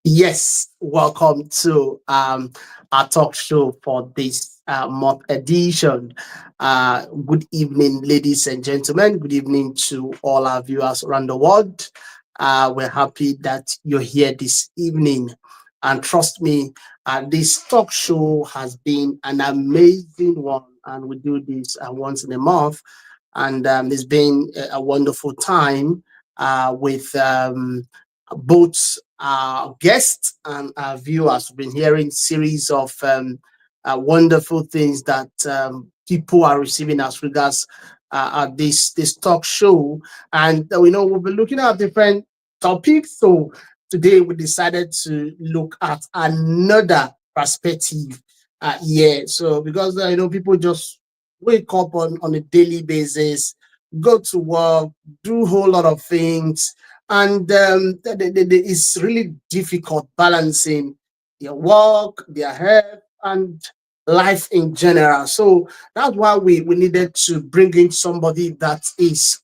Yes, welcome to our talk show for this month edition. Good evening, ladies and gentlemen. Good evening to all our viewers around the world. We're happy that you're here this evening. And trust me, this talk show has been an amazing one. And we do this once in a month. And it's been a wonderful time with both our guests and our viewers. Have been hearing series of wonderful things that people are receiving as regards this talk show, and we know we'll be looking at different topics. So today we decided to look at another perspective. Yeah, so because people just wake up on a daily basis, go to work, do a whole lot of things, and it's really difficult balancing their work, their health, and life in general. So that's why we needed to bring in somebody that is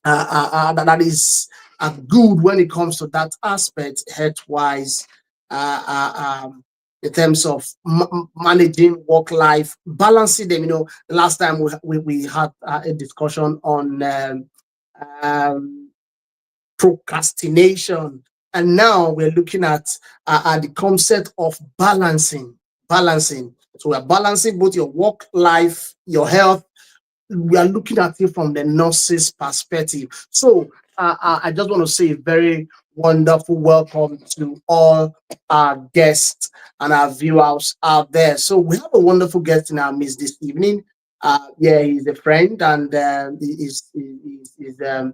that is good when it comes to that aspect, health wise, uh, in terms of managing work life, balancing them. Last time we had a discussion on um, procrastination. And now we're looking at the concept of balancing. Balancing. So we're balancing both your work life, your health. We are looking at it from the nurse's perspective. So I just want to say a very wonderful welcome to all our guests and our viewers out there. So we have a wonderful guest in our midst this evening. Yeah, he's a friend, and he's a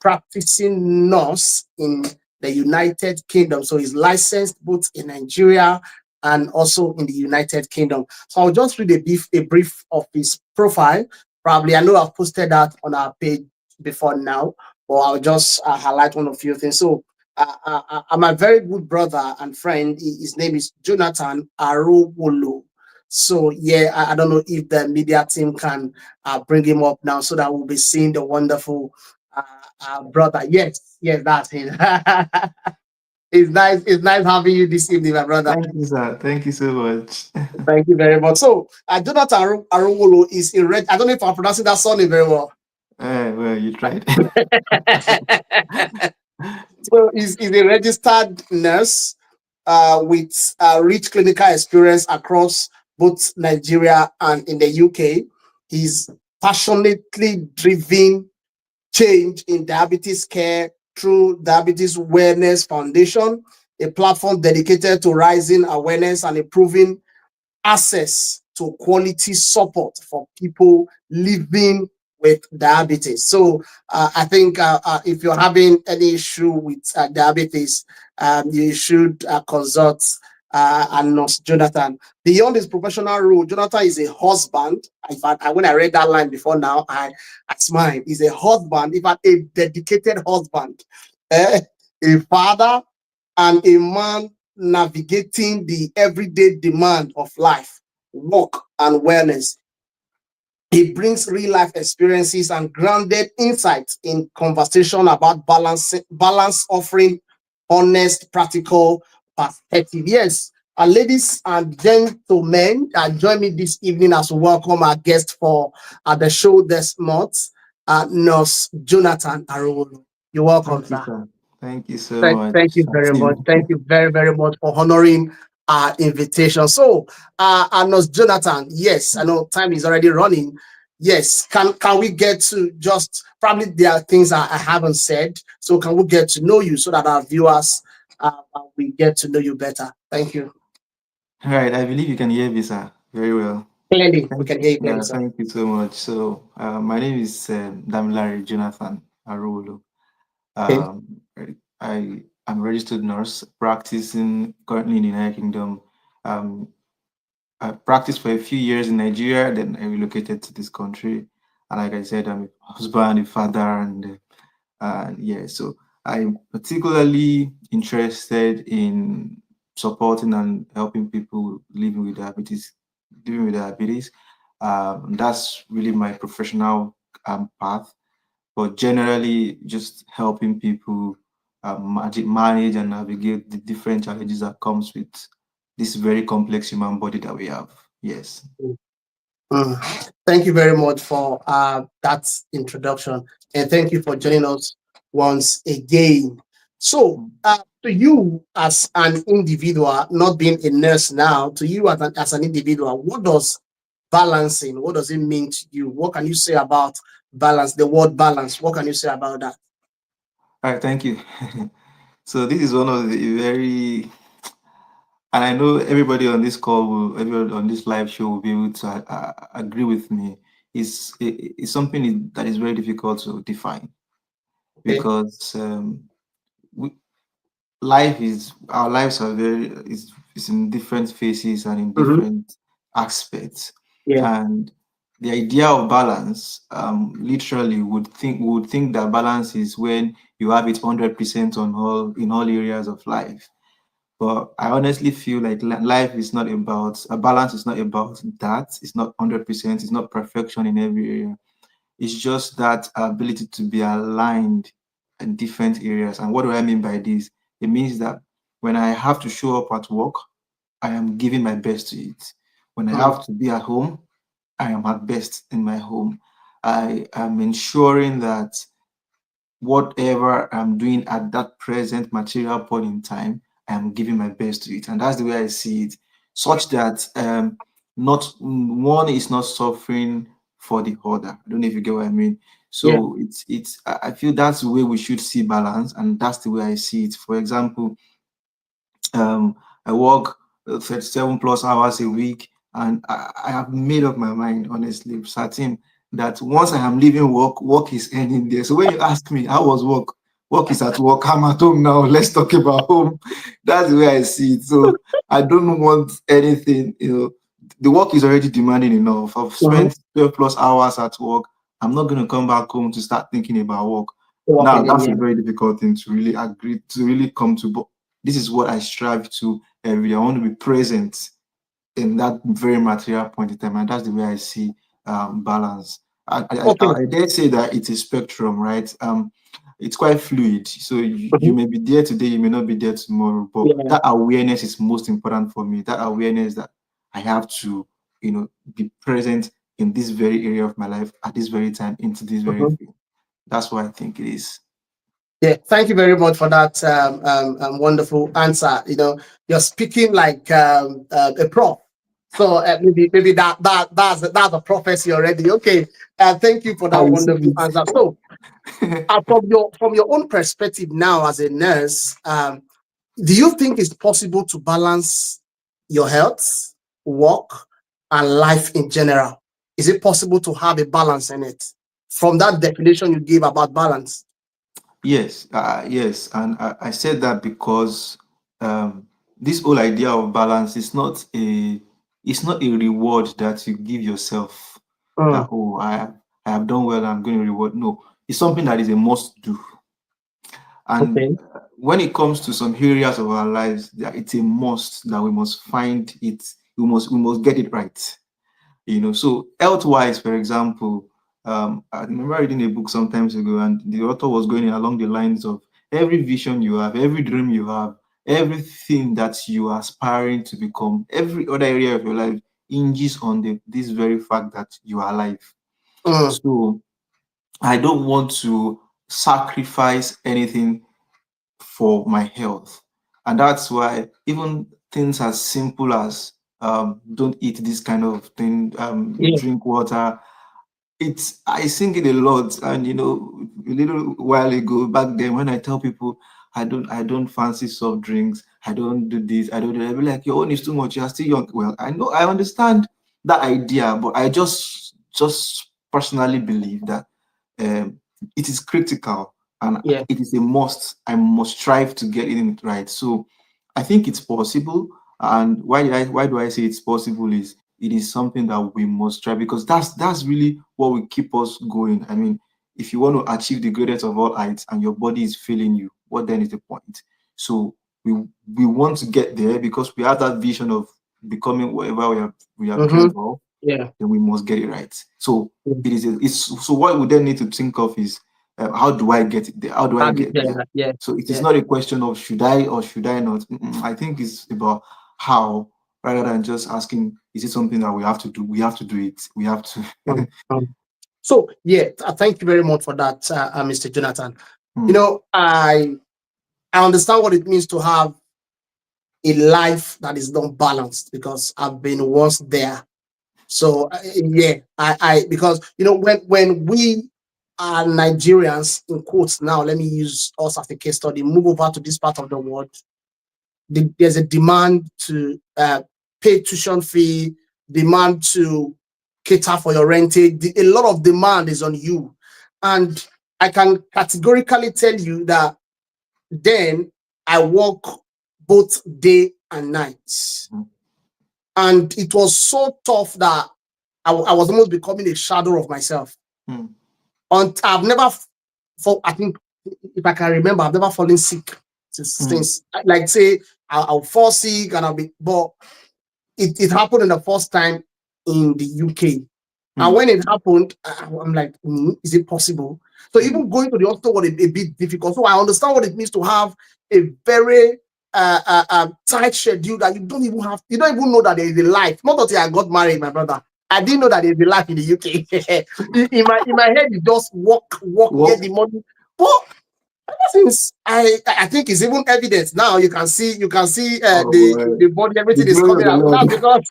practicing nurse in the United Kingdom. So he's licensed both in Nigeria and also in the United Kingdom. So I'll just read a brief of his profile. Probably, I know I've posted that on our page before now, but I'll just highlight one of few things. So I'm a very good brother and friend. His name is Jonathan Arowolo. So yeah, I don't know if the media team can bring him up now so that we'll be seeing the wonderful brother. Yes, yes, that's him. It's nice having you this evening, my brother. Thank you, sir. Thank you so much. Thank you very much. So, Jonathan Arowolo is a I don't know if I'm pronouncing that surname very well. Well, you tried. So, he's a registered nurse with rich clinical experience across both Nigeria and in the UK. He's passionately driven change in diabetes care through Diabetes Awareness Foundation, a platform dedicated to raising awareness and improving access to quality support for people living with diabetes. So I think if you're having any issue with diabetes, you should consult and nurse Jonathan. Beyond his professional role, Jonathan is a husband. In fact, when I read that line before now, I smiled. He's a husband, in fact, a dedicated husband, a father, and a man navigating the everyday demand of life, work, and wellness. He brings real life experiences and grounded insights in conversation about balance, offering honest, practical perspective. Yes, ladies and gentlemen, join me this evening as we welcome our guest for the show this month, Nurse Jonathan Arowolo. You're welcome, Thank you, sir. sir. Thank you so Thank much. you very much. Same. Thank you very, very much for honoring our invitation. So, Nurse Jonathan, yes, I know time is already running. Yes, can we get to just probably there are things I haven't said. So can we get to know you so that our viewers we get to know you better? Thank you. All right, I believe you can hear me, sir, very well. Clearly, we Thank, can hear you clearly, yeah, sir. thank you so much. So, my name is Damilare Jonathan Arolo. Okay. I am a registered nurse practicing currently in the United Kingdom. Um, I practiced for a few years in Nigeria, then I relocated to this country. And like I said, I'm a husband, a father, and yeah, so I'm particularly interested in supporting and helping people living with diabetes. That's really my professional path. But generally, just helping people manage and navigate the different challenges that comes with this very complex human body that we have. Yes. Mm. Thank you very much for that introduction, and thank you for joining us once again. So, to you as an individual, not being a nurse now, to you as an individual, what does balancing? What does it mean to you? What can you say about balance? The word balance. What can you say about that? All right. Thank you. So this is one of the very, and I know everybody on this call everybody on this live show will be able to agree with me. It's something that is very difficult to define Okay. because we, life is our lives are is in different phases and in Hmm. different aspects, Yeah. and the idea of balance literally would think that balance is when you have it 100% on all in all areas of life. But I honestly feel like life is not about a balance. Is not about that. It's not 100%. It's not perfection in every area. It's just that ability to be aligned in different areas. And what do I mean by this? It means that when I have to show up at work, I am giving my best to it. When I Mm. have to be at home, I am at best in my home. I am ensuring that whatever I'm doing at that present material point in time, I'm giving my best to it. And that's the way I see it, such that not one is not suffering for the other. I don't know if you get what I mean. Yeah. So I feel that's the way we should see balance, and that's the way I see it. For example, I work 37 plus hours a week, and I have made up my mind, honestly, certain that once I am leaving work, work is ending there. So when you ask me, how was work? Work is at work. I'm at home now. Let's talk about home. That's the way I see it. So I don't want anything, the work is already demanding enough. I've Hmm. spent 12 plus hours at work. I'm not going to come back home to start thinking about work. Work Now, again. that's a Yeah. very difficult thing to really agree, to really come to. But this is what I strive to every day. I want to be present in that very material point in time, and that's the way I see balance. Okay. I dare say that it's a spectrum, right? It's quite fluid. So you Mhm. may be there today, you may not be there tomorrow, but Yeah. that awareness is most important for me. That awareness that I have to, be present in this very area of my life at this very time into this very Mhm. thing. That's what I think it is. Yeah, thank you very much for that wonderful answer. You're speaking like a prof. So maybe that's a prophecy already. Okay, thank you for I that wonderful receive answer. So, from your own perspective now as a nurse, do you think it's possible to balance your health, work, and life in general? Is it possible to have a balance in it? From that definition you gave about balance. Yes, yes, and I said that because this whole idea of balance is not a reward that you give yourself. That, Mm. oh, I have done well, I'm going to reward. No, it's something that is a must do. And Okay. when it comes to some areas of our lives, that it's a must that we must find it. We must get it right. So health wise, for example, I remember reading a book some times ago, and the author was going along the lines of every vision you have, every dream you have, everything that you are aspiring to become, every other area of your life hinges on this very fact that you are alive. Mm. So I don't want to sacrifice anything for my health. And that's why even things as simple as don't eat this kind of thing, Yeah. drink water. I sing it a lot. And a little while ago, back then, when I tell people I don't fancy soft drinks, I don't do this, I don't do that, they'll be like, your own is too much, you're still young. Well, I know, I understand that idea, but I just personally believe that um, it is critical, and Yeah. it is a must. I must strive to get it right. So I think it's possible. And why do I say it's possible is it is something that we must try, because that's really what will keep us going. I mean, if you want to achieve the greatest of all heights and your body is failing you, what then is the point? So we we want to get there because we have that vision of becoming whatever we have Mm-hmm. dreamed of, Yeah. then we must get it right. So Mm. it's so what we then need to think of is how do I get it there? How do I How do you get get there? that? Yeah. So it is Yeah. not a question of should I or should I not. I think it's about how, rather than just asking, is it something that we have to do? We have to do it. We have to. Mm, mm. So yeah, thank you very much for that, Mr. Jonathan. You Hmm, know, I understand what it means to have a life that is not balanced because I've been once there. So yeah, I because you know when we are Nigerians in quotes now, let me use us as a case study, move over to this part of the world, there's a demand to pay tuition fee, demand to cater for your rentage. A lot of demand is on you, and I can categorically tell you that then I work both day and night, hmm, and it was so tough that I was almost becoming a shadow of myself. hmm, And I've never, for I think if I can remember, I've never fallen sick hmm, since like say I'll fall sick and I'll be, but it happened in the first time in the UK. And hmm, when it happened, I'm like, is it possible? So hmm, even going to the hospital was a bit difficult. So I understand what it means to have a very tight schedule that you don't even know that there is a life. Not until I got married, my brother. I didn't know that there's a life in the UK. In my head, you just work, get Well, the money. But since I think it's even evidence now. You can see oh, the body, the everything is glory of coming the out. Lord. That's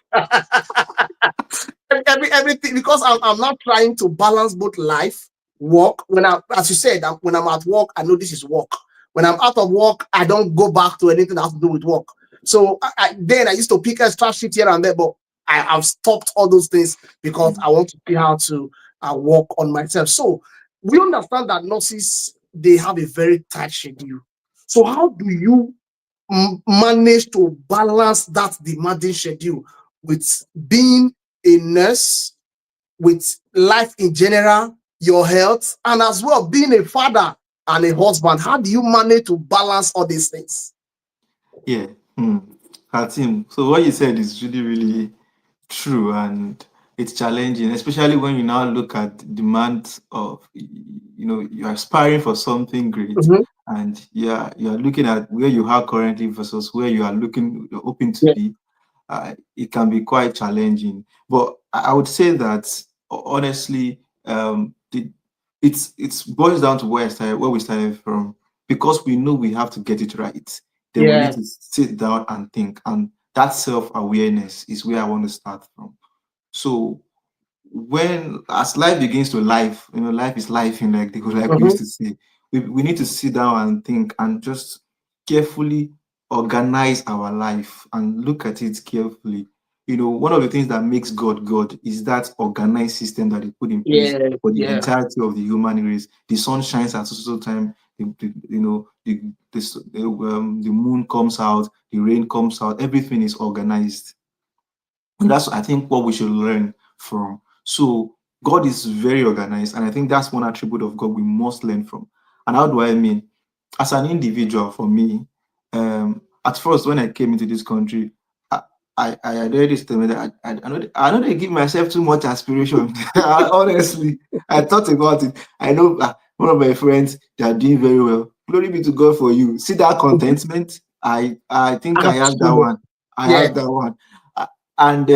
because everything because I'm not trying to balance both life, work. When I, as you said, when I'm at work, I know this is work. When I'm out of work, I don't go back to anything that has to do with work. So then I used to pick extra shifts here and there, but I've stopped all those things because Hmm, I want to see how to work on myself. So we understand that nurses they have a very tight schedule. So how do you manage to balance that demanding schedule with being a nurse, with life in general, your health, and as well being a father and a husband? How do you manage to balance all these things? yeah. Hmm. Hatim, so what you said is really, really true, and it's challenging, especially when you now look at demand of, you're aspiring for something great, Mhm. and you're looking at where you are currently versus where you're hoping to Yeah. be. It can be quite challenging. But I would say that honestly, it's boils down to where we started from, because we know we have to get it right. Then we need Yeah. to sit down and think, and that self-awareness is where I want to start from. So when as life begins to life, life is life, in like we used Mhm. to say, we need to sit down and think and just carefully organize our life and look at it carefully. One of the things that makes God God is that organized system that He put in place Yeah. for the Yeah. entirety of the human race. The sun shines at so time, the moon comes out, the rain comes out, everything is organized. And that's, I think, what we should learn from. So God is very organized, and I think that's one attribute of God we must learn from. And how do I mean? As an individual, for me, at first when I came into this country, I I had already stated that I know they give myself too much aspiration. Honestly, I thought about it. I know one of my friends, they are doing very well. Glory be to God for you. See that contentment? I think I have that Absolutely. one. I Yeah. have that one. And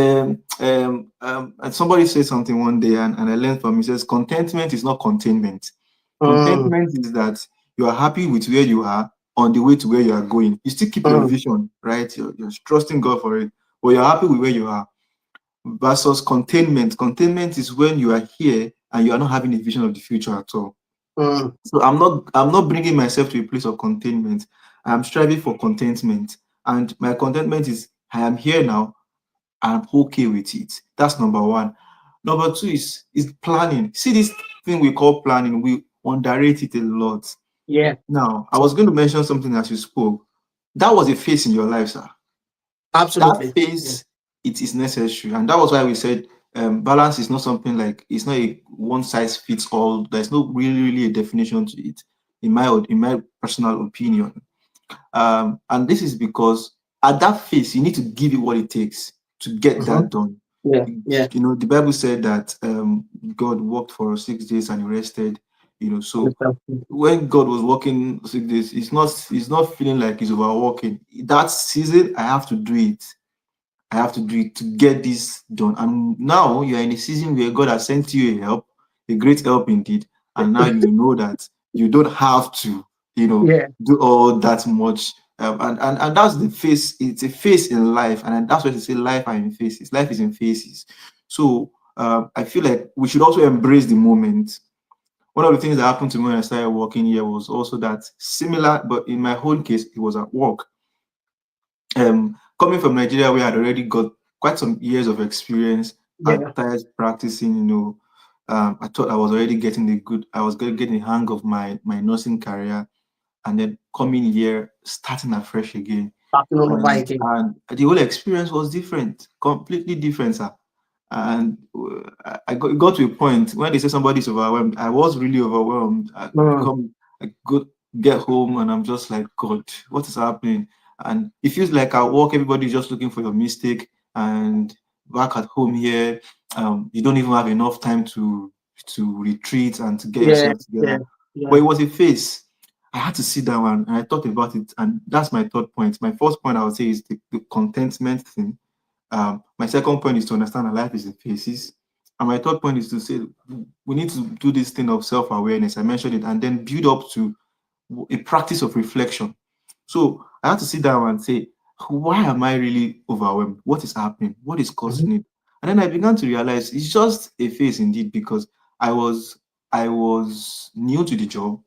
and somebody said something one day, and I learned from him. He says, contentment is not containment. Mm, Contentment is that you are happy with where you are on the way to where you are going. You still keep your mm, vision, right? You're trusting God for it, but you're happy with where you are. Versus containment. Containment is when you are here and you are not having a vision of the future at all. mm, So I'm not bringing myself to a place of containment. I'm striving for contentment. And my contentment is I am here now. I'm okay with it. That's number one. Number two is planning. See this thing we call planning, we underrate it a lot. yeah. Now, I was going to mention something as you spoke. That was a phase in your life, sir. That Absolutely. Yeah. phase, it is necessary. And that was why we said balance is not something like, it's not a one size fits all. There's no really, really a definition to it, in my personal opinion. And this is because at that phase, you need to give it what it takes to get Mhm. that done. Yeah, yeah. The Bible said that God worked for 6 days and he rested. So Exactly. when God was working 6 days, he's not feeling like he's overworking. That season, I have to do it to get this done. And now you're in a season where God has sent you a help, a great help indeed. And now you know that you don't have to, Yeah, do all that much. And that's the phase. It's a phase in life, and that's why they say life are in phases. Life is in phases. So I feel like we should also embrace the moment. One of the things that happened to me when I started working here was also that similar, but in my whole case, it was at work. Coming from Nigeria, where I had already got quite some years of experience, I yeah. started practicing. I thought I was already I was getting the hang of my nursing career, and then coming here, starting afresh again, Starting all over and again. and the whole experience was different, completely different, sir. And it got to a point when they say somebody's overwhelmed. I was really overwhelmed. Mm. I go get home and I'm just like, God, what is happening? And it feels like at work, everybody's just looking for your mistake. And back at home here, you don't even have enough time to retreat and to get Yeah, yourself yeah, together. But yeah. it was a phase. I had to sit down and I thought about it. And that's my third point. My first point I would say is the contentment thing. My second point is to understand that life is in phases. And my third point is to say we need to do this thing of self awareness. I mentioned it, and then build up to a practice of reflection. So I had to sit down and say, why am I really overwhelmed? What is happening? What is Mhm. causing it? And then I began to realize it's just a phase indeed, because I was new to the job.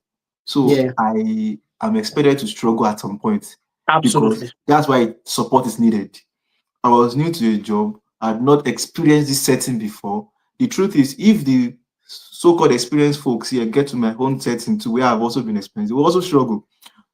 So Yeah, I am expected to struggle at some point, because absolutely. that's why support is needed. I was new to a job. I had not experienced this setting before. The truth is, if the so-called experienced folks here get to my own setting to where I've also been experienced, they will also struggle.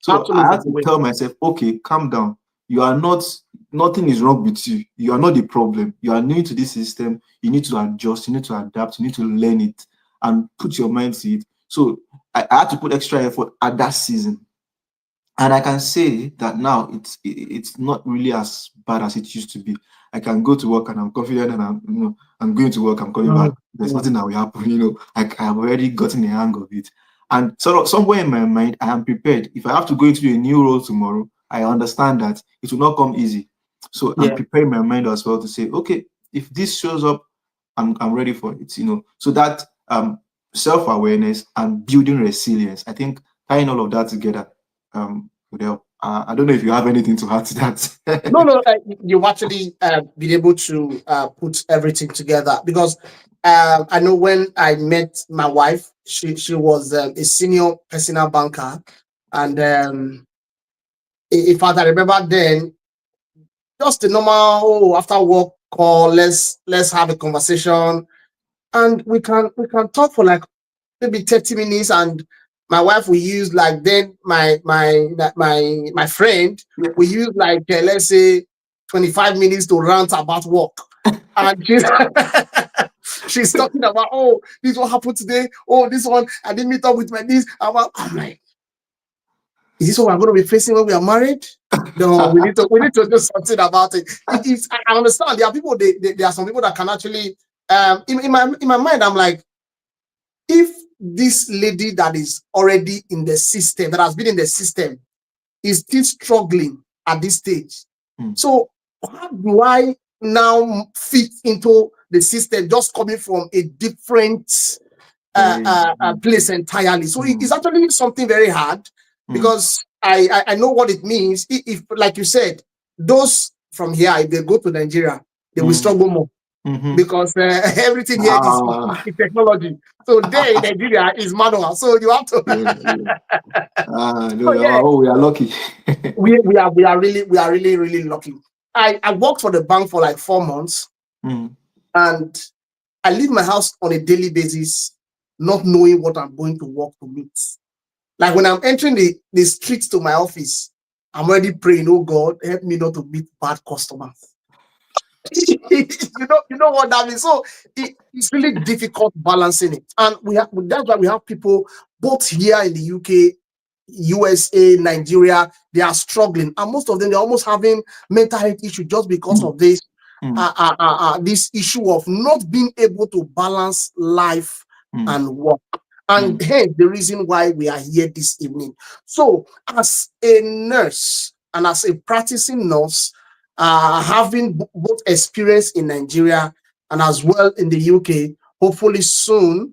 So I Absolutely. had to tell myself, okay, calm down. You are not, nothing is wrong with you. You are not the problem. You are new to this system. You need to adjust. You need to adapt. You need to learn it and put your mind to it. So I had to put extra effort at that season, and I can say that now it's not really as bad as it used to be. I can go to work and I'm confident, and I'm going to work. I'm coming back. Mm, There's mm. nothing that will happen. I have already gotten the hang of it, and sort of somewhere in my mind, I am prepared. If I have to go into a new role tomorrow, I understand that it will not come easy. So I'm Yeah, preparing my mind as well to say, okay, if this shows up, I'm ready for it. So that self awareness and building resilience. I think tying all of that together would help. I don't know if you have anything to add to no, that. no, you've actually been able to put everything together because I know when I met my wife, she was a senior personal banker, and in fact, I remember then just the normal after work call. Let's have a conversation, and we can talk for like maybe 30 minutes, and my wife will use like then my friend Yeah. will use like let's say 25 minutes to rant about work, and she's she's talking about, oh, this what happened today, oh, this one I didn't meet up with my this. I'm like, is this what we're going to be facing when we are married? No, we need to do something about it. I understand there are people, there are some people that can actually in my mind I'm like, if this lady that is already in the system, that has been in the system, is still struggling at this stage, Hmm. so how do I now fit into the system just coming from a different Very. place entirely? So Hmm. it's actually something very hard Hmm. because I know what it means. If like you said, those from here, if they go to Nigeria, they will Hmm. struggle more Hmm. because everything here Ah, is technology. So there in Nigeria is manual. So you have to. yeah, yeah. So No, yeah, oh, we are lucky. we are really lucky. I worked for the bank for like 4 months, Hmm. and I leave my house on a daily basis, not knowing what I'm going to work to meet. Like when I'm entering the streets to my office, I'm already praying, oh God, help me not to meet bad customers. You know what that means. So it's really difficult balancing it, and that's why we have people both here in the UK. USA, Nigeria, they are struggling, and most of them they're almost having mental health issues just because mm, of this mm, this issue of not being able to balance life mm, and work. And mm, hence the reason why we are here this evening. So, as a nurse and as a practicing nurse, having both experience in Nigeria and as well in the UK, hopefully soon,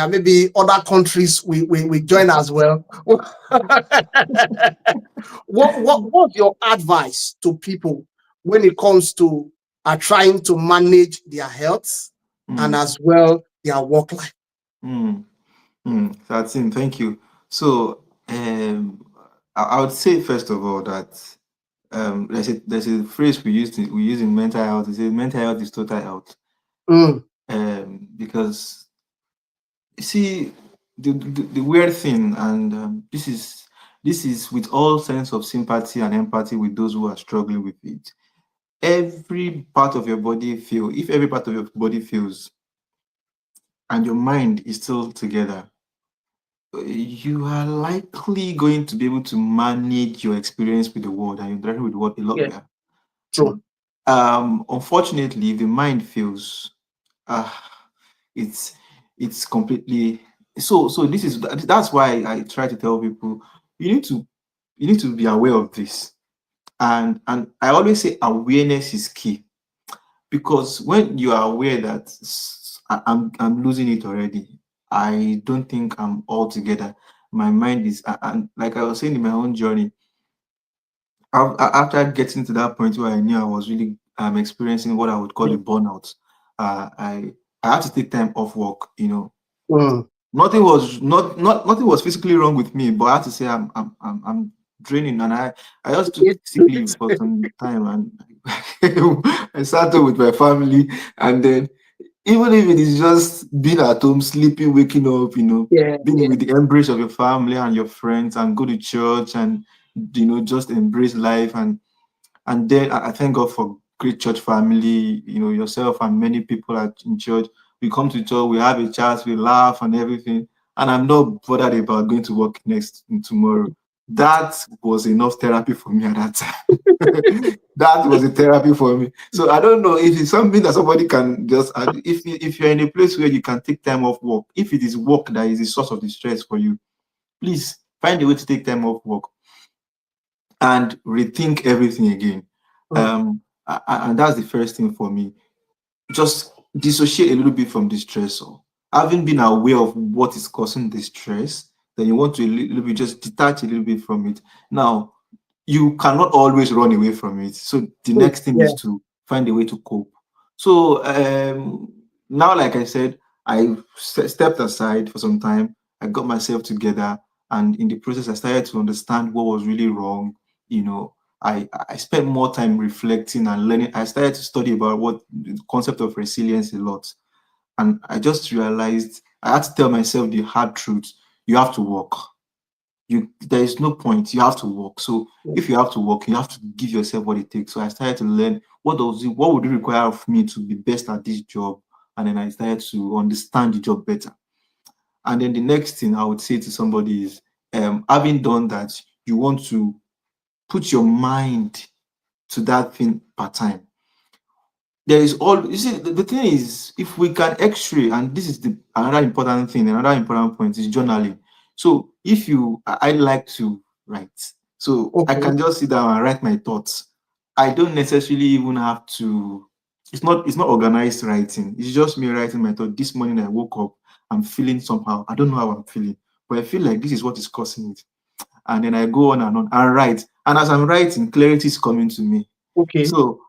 maybe other countries we join as well. What's your advice to people when it comes to trying to manage their health and mm, as well their work life? mm, That's it. Thank you. So, I would say first of all that there's a phrase we use in mental health. It says mental health is total health. Mm, Because you see, the weird thing, and this is with all sense of sympathy and empathy with those who are struggling with it. Every part of your body feel if every part of your body feels and your mind is still together, you are likely going to be able to manage your experience with the world and your interaction with the world a lot yeah, better. true. Unfortunately, if the mind feels, it's it's completely so that's why I try to tell people you need to you need to be aware of this, and I always say awareness is key, because when you are aware that I'm losing it already, I don't think I'm all together. My mind is, and like I was saying in my own journey, after getting to that point where I knew I was really experiencing what I would call a Mm, burnout, I had to take time off work. mm. Nothing was physically wrong with me, but I had to say I'm draining, and I just took sick leave for some time, and I started with my family, and then even if it is just being at home, sleeping, waking up, Yeah, being yeah. with the embrace of your family and your friends, and go to church, and just embrace life, and then I thank God for great church family, yourself and many people at in church. We come to church, we have a chat, we laugh and everything. And I'm not bothered about going to work next tomorrow. That was enough therapy for me at that time. That was a therapy for me. So I don't know if it's something that somebody can just, if you're in a place where you can take time off work, if it is work that is the source of the stress for you, please find a way to take time off work and rethink everything again. Mm, And that's the first thing for me. Just dissociate a little bit from the stressor. Having been aware of what is causing the stress, then you want to a little bit just detach a little bit from it. Now, you cannot always run away from it. So the mm, next thing yeah. is to find a way to cope. So now, like I said, I stepped aside for some time. I got myself together, and in the process, I started to understand what was really wrong. I spent more time reflecting and learning. I started to study about what the concept of resilience a lot, and I just realized I had to tell myself the hard truth. You have to work. There is no point. You have to work. So Mm, if you have to work, you have to give yourself what it takes. So I started to learn what would it require of me to be best at this job, and then I started to understand the job better. And then the next thing I would say to somebody is, having done that, you want to put your mind to that thing part time. There is all you see. The thing is, if we can X-ray, and this is the another important thing, another important point is journaling. So if I like to write, so I okay. can just sit down and write my thoughts. I don't necessarily even have to. It's not organized writing. It's just me writing my thought. This morning I woke up, I'm feeling somehow. I don't know how I'm feeling, but I feel like this is what is causing it. And then I go on and write. And as I'm writing, clarity is coming to me. Okay. So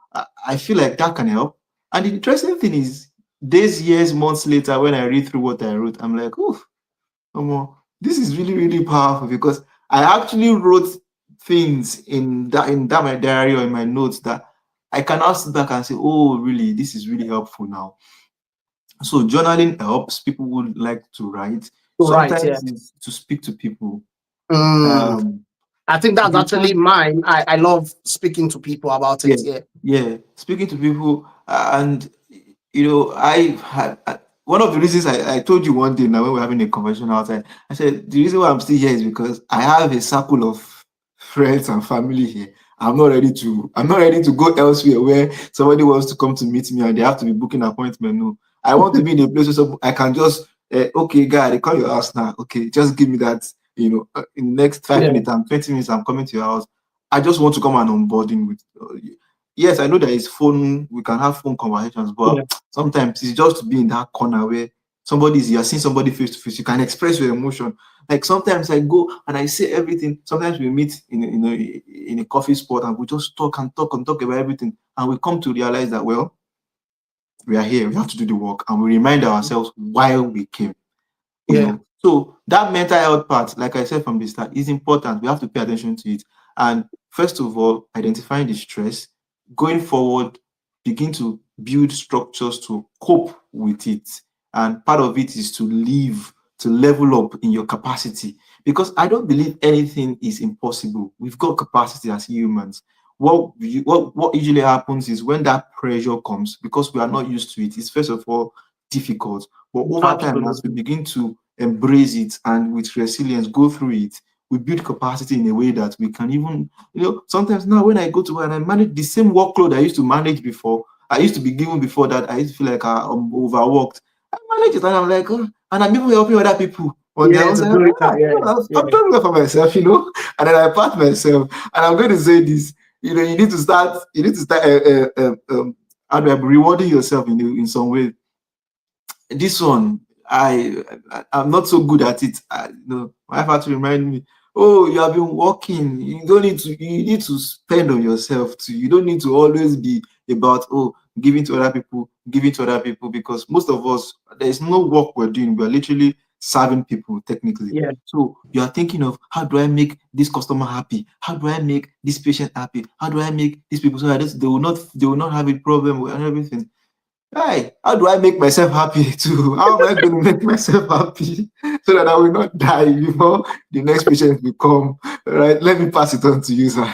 I feel like that can help. And the interesting thing is, days, years, months later, when I read through what I wrote, I'm like, oh, this is really, really powerful, because I actually wrote things in that my diary or in my notes that I can now sit back and say, oh, really, this is really helpful now. So journaling helps. People would like to write. Right. Yeah. Sometimes it's to speak to people. Mm. Um, I think that's before actually mine. I love speaking to people about Yeah, it. Yeah. yeah. Speaking to people, and I had one of the reasons I told you one day now when we are having a conversation outside, I said the reason why I'm still here is because I have a circle of friends and family here. I'm not ready to go elsewhere where somebody wants to come to meet me and they have to be booking an appointment. No. I want to be in a place where I can just okay, guy, they call your house now. Okay, just give me that, in the next five Yeah, minutes and 20 minutes, I'm coming to your house. I just want to come and onboarding with yes, I know there is phone, we can have phone conversations, but yeah, sometimes it's just to be in that corner where you're seeing somebody face to face, you can express your emotion. Like sometimes I go and I say everything. Sometimes we meet in a coffee spot and we just talk and talk and talk about everything. And we come to realize that, well, we are here, we have to do the work, and we remind ourselves why we came. yeah, So that mental health part, like I said from the start, is important. We have to pay attention to it. And first of all, identifying the stress, going forward, begin to build structures to cope with it. And part of it is to live, to level up in your capacity. Because I don't believe anything is impossible. We've got capacity as humans. What usually happens is when that pressure comes, because we are not used to it, it's first of all difficult. But over time, as we absolutely. begin to embrace it and with resilience go through it, we build capacity in a way that we can even, sometimes now when I go to work and I manage the same workload I used to manage before, I used to be given before that, I used to feel like I'm overworked. I manage it and I'm like, oh, and I'm even helping other people on their Yeah, own to side. do it. I'm Yeah, doing well for myself, and then I pat myself. And I'm going to say this, how do I rewarding yourself in some way. This one, I'm not so good at it. My wife had to remind me, oh, you have been working. You need to spend on yourself too. You don't need to always be about, oh, giving to other people, because most of us, there's no work we're doing. We're literally serving people technically. yeah, So you are thinking of, how do I make this customer happy? How do I make this patient happy? How do I make these people so that they will not have a problem with everything? Hey, how do I make myself happy too? How am I going to make myself happy so that I will not die before the next patient will come? Right? Let me pass it on to you, sir.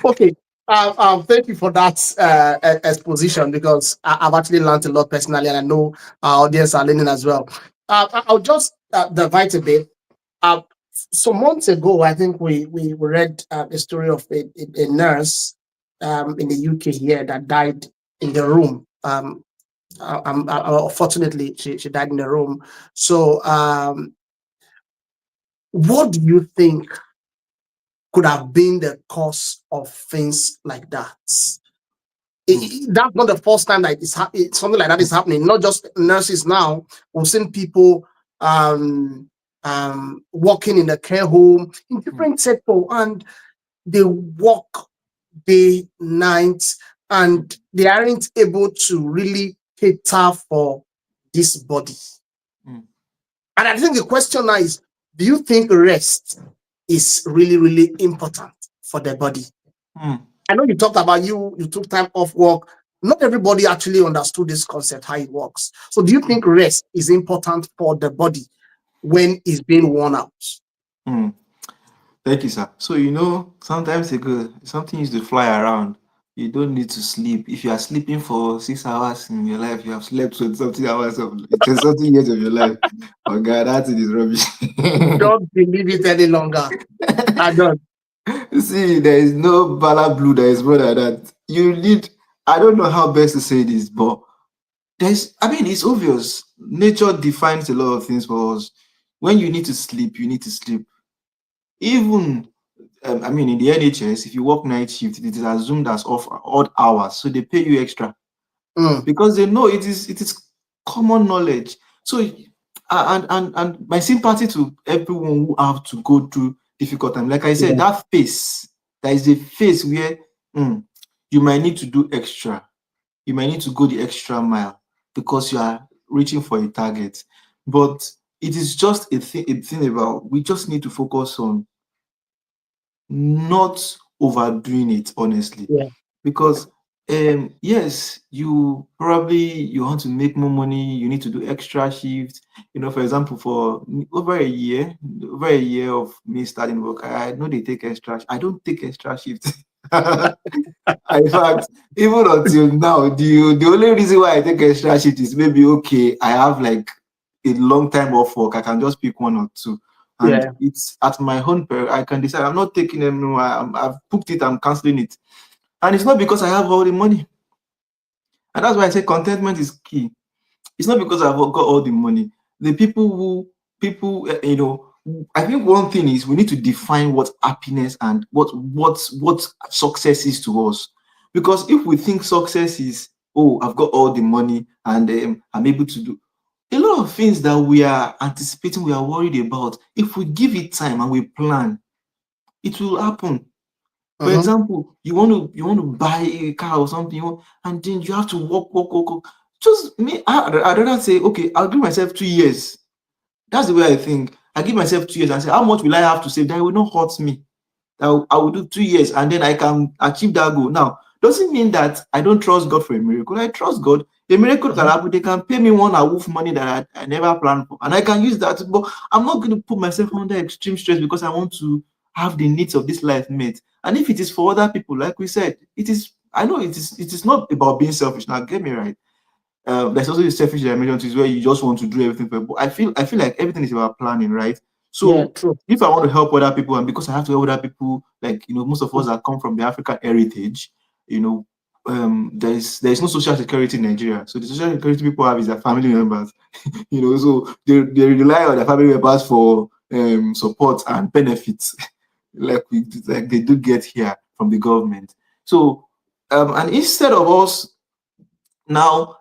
Okay. Thank you for that exposition because I've actually learned a lot personally, and I know our audience are learning as well. I'll just divide a bit. Uh, some months ago, I think we read a story of a nurse in the UK here that died in the room. Unfortunately, she died in the room. So, what do you think could have been the cause of things like that? Mm, That's not the first time that something like that is happening. Not just nurses now. We've seen people working in the care home in mm, different sectors, and they work day, night, mm, and they aren't able to really cater for this body. mm, And I think the question now is, do you think rest is really, really important for the body? mm, I know you talked about you took time off work. Not everybody actually understood this concept, how it works. So do you think rest is important for the body when it's being worn out? mm. Thank you, sir. So, sometimes something used to fly around. You don't need to sleep. If you are sleeping for 6 hours in your life, you have slept 20 something hours of 20 something years of your life. Oh, God, that thing is rubbish. Don't believe it any longer. I don't. See, there is no bala blue that is more than that. I don't know how best to say this, but it's obvious. Nature defines a lot of things for us. When you need to sleep, you need to sleep. Even, in the NHS, if you work night shift, it is assumed as off odd hours, so they pay you extra Mm, because they know it is common knowledge. So, and my sympathy to everyone who have to go through difficult time. Like I said, yeah, that phase, there is a phase where mm, you might need to do extra. You might need to go the extra mile because you are reaching for a target. But it is just a thing about, we just need to focus on not overdoing it, honestly, yeah, because yes, you want to make more money, you need to do extra shifts. For example, for over a year of me starting work, I know they take extra. I don't take extra shifts. In fact, even until now, the only reason why I take extra shift is maybe okay, I have like a long time off work. I can just pick one or two, and Yeah. it's at my own I can decide. I'm not taking them. No, I've booked it. I'm canceling it, and it's not because I have all the money. And that's why I say contentment is key. It's not because I've got all the money. The people, I think one thing is we need to define what happiness and what success is to us. Because if we think success is, oh, I've got all the money and I'm able to do a lot of things that we are anticipating, we are worried about. If we give it time and we plan, it will happen. For Mm-hmm. example, you want to buy a car or something, and then you have to work. Just me, I'd rather say, okay, I'll give myself 2 years. That's the way I think. I give myself 2 years and say, how much will I have to save that it will not hurt me? I will do 2 years and then I can achieve that goal. Now, doesn't mean that I don't trust God for a miracle. I trust God. A miracle can Mm-hmm. happen. They can pay me one awoof money that I never planned for, and I can use that. But I'm not going to put myself under extreme stress because I want to have the needs of this life met. And if it is for other people, like we said, it is. I know it is. It is not about being selfish. Now, get me right. There's also the selfish dimension is where you just want to do everything for people. I feel like everything is about planning, right? Yeah, So true. if I want to help other people, and because I have to help other people, like most of us that come from the African heritage, you know, there is no social security in Nigeria. So the social security people have is their family members, so they rely on their family members for support and benefits, like they do get here from the government. So and instead of us now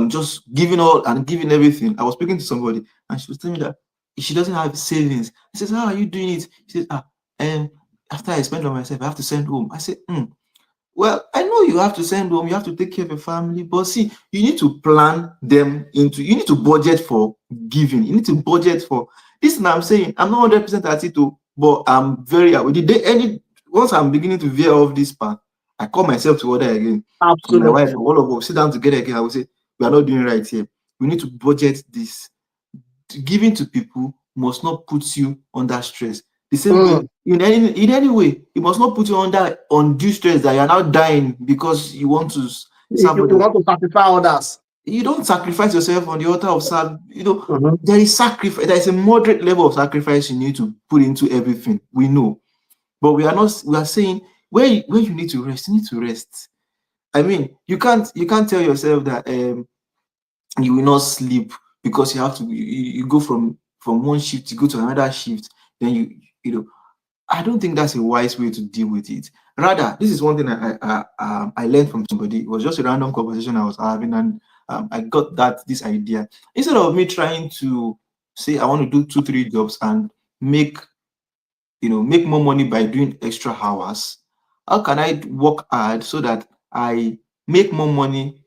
just giving all and giving everything. I was speaking to somebody and she was telling me that she doesn't have savings. He says, how are you doing it? She says, um after I spend on myself, I have to send home. I said, well, I know you have to send home, you have to take care of your family, but see, you need to plan them into, you need to budget for giving, you need to budget for this. And I'm saying, I'm not 100% at it, too, but I'm very aware. The day any once I'm beginning to veer off this path, I call myself to order again. And my wife, Absolutely. all of us sit down together again. I will say, we are not doing right here. We need to budget this. Giving to people must not put you under stress. The same way, Mm. in any way, it must not put you under undue stress that you are now dying because you want to serve You others. want to satisfy others. You don't sacrifice yourself on the altar of serve. Mm-hmm. There is sacrifice. There is a moderate level of sacrifice you need to put into everything. We know, but we are not. We are saying where you need to rest. You need to rest. I mean, you can't tell yourself that you will not sleep because you have to you go from one shift, you go to another shift, then I don't think that's a wise way to deal with it. Rather, this is one thing I learned from somebody. It was just a random conversation I was having, and I got this idea. Instead of me trying to say I want to do 2 3 jobs and make make more money by doing extra hours, how can I work hard so that I make more money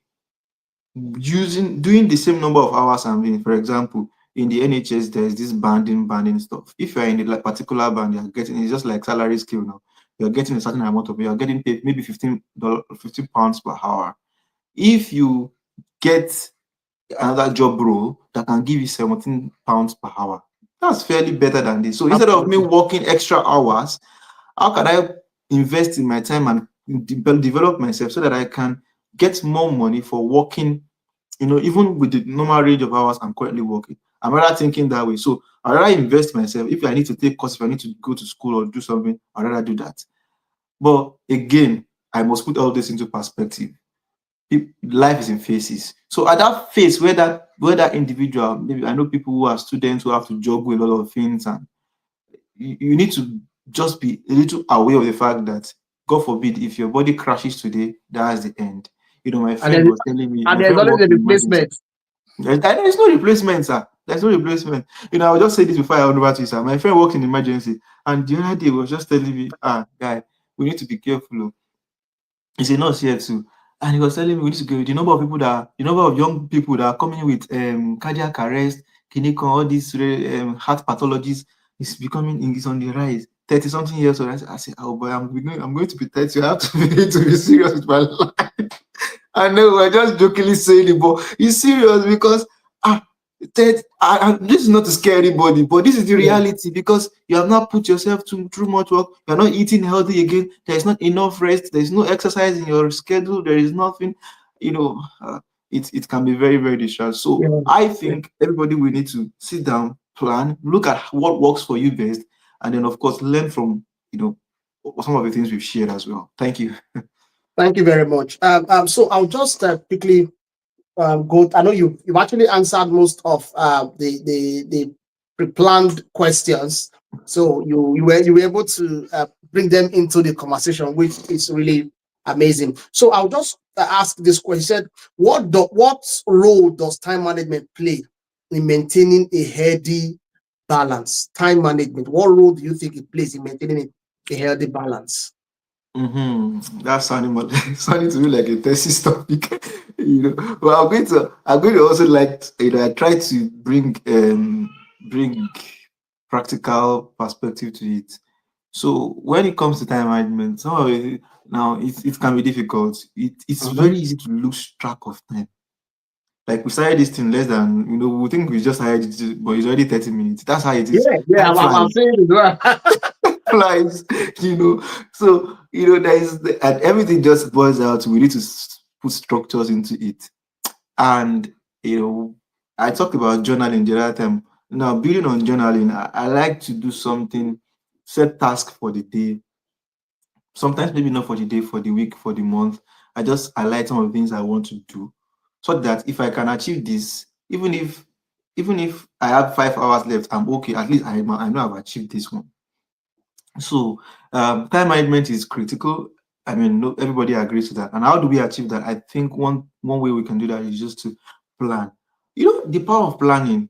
doing the same number of hours I'm doing? For example, in the NHS, there's this banding stuff. If you're in a particular band, you're getting it's just like salary scale now. You're getting a certain amount of you're getting paid maybe $15, £15 per hour. If you get another job role that can give you £17 per hour, that's fairly better than this. So instead of me Absolutely. working extra hours, how can I invest in my time and develop myself so that I can get more money for working, even with the normal range of hours I'm currently working? I'm rather thinking that way. So I rather invest myself. If I need to take course, if I need to go to school or do something, I rather do that. But again, I must put all this into perspective. Life is in phases. So at that phase where that individual, maybe I know people who are students who have to juggle a lot of things, and you need to just be a little aware of the fact that, God forbid, if your body crashes today, that's the end. My And friend then was telling me, and my there's friend always works a in emergency. replacement. There's no replacement, sir. There's no replacement. I will just say this before I hand over to you, sir. My friend works in emergency, and the other day he was just telling me, guy, we need to be careful. Oh. He's a nurse here too. And he was telling me we need to go the number of the number of young people that are coming with cardiac arrest, clinical, all these heart pathologies is on the rise. 30 something years old. I said, oh boy, I'm going to be 30. I have to be serious with my life. I know we're just jokingly saying it, but it's serious because This is not to scare anybody, but this is the Yeah. reality because you have not put yourself through much work. You're not eating healthy again. There is not enough rest. There is no exercise in your schedule. There is nothing, you know. It can be very, very distracting. So Yeah. I Yeah. think everybody will need to sit down, plan, look at what works for you best, and then of course learn from some of the things we've shared as well. Thank you. Thank you very much. So I'll just quickly go. I know you've actually answered most of the pre-planned questions, so you were able to bring them into the conversation, which is really amazing. So I'll just ask this question: said, what role does time management play in maintaining a healthy balance? Time management. What role do you think it plays in maintaining a healthy balance? That's sounding more, sounding to me like a thesis topic, But I'm going to also like, I try to bring practical perspective to it. So when it comes to time management, some of it now it can be difficult. It's Mhm. very easy to lose track of time. Like we started this thing less than we think we just hired it, but it's already 30 minutes. That's how it is. Yeah, yeah, Time I'm flies. saying it as well. Flies, So, and everything just boils out. We need to put structures into it. And, I talked about journaling the other time. Now, building on journaling, I like to do something, set task for the day. Sometimes maybe not for the day, for the week, for the month. I just highlight some of the things I want to do so that if I can achieve this, even if I have 5 hours left, I'm okay. At least I know I've achieved this one. So time management is critical. I mean, no, everybody agrees to that. And how do we achieve that? I think one way we can do that is just to plan. The power of planning,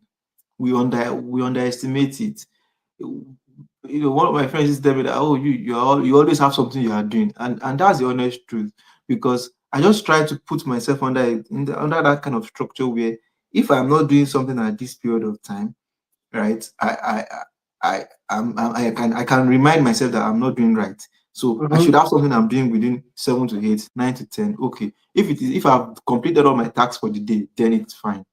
we underestimate it. One of my friends used to tell me that, oh, you always have something you are doing, and that's the honest truth. Because I just try to put myself under that kind of structure where if I'm not doing something at this period of time, right? I can remind myself that I'm not doing right. So I should Mhm. have something I'm doing within 7 to 8, 9 to 10. Okay. If I've completed all my tasks for the day, then it's fine.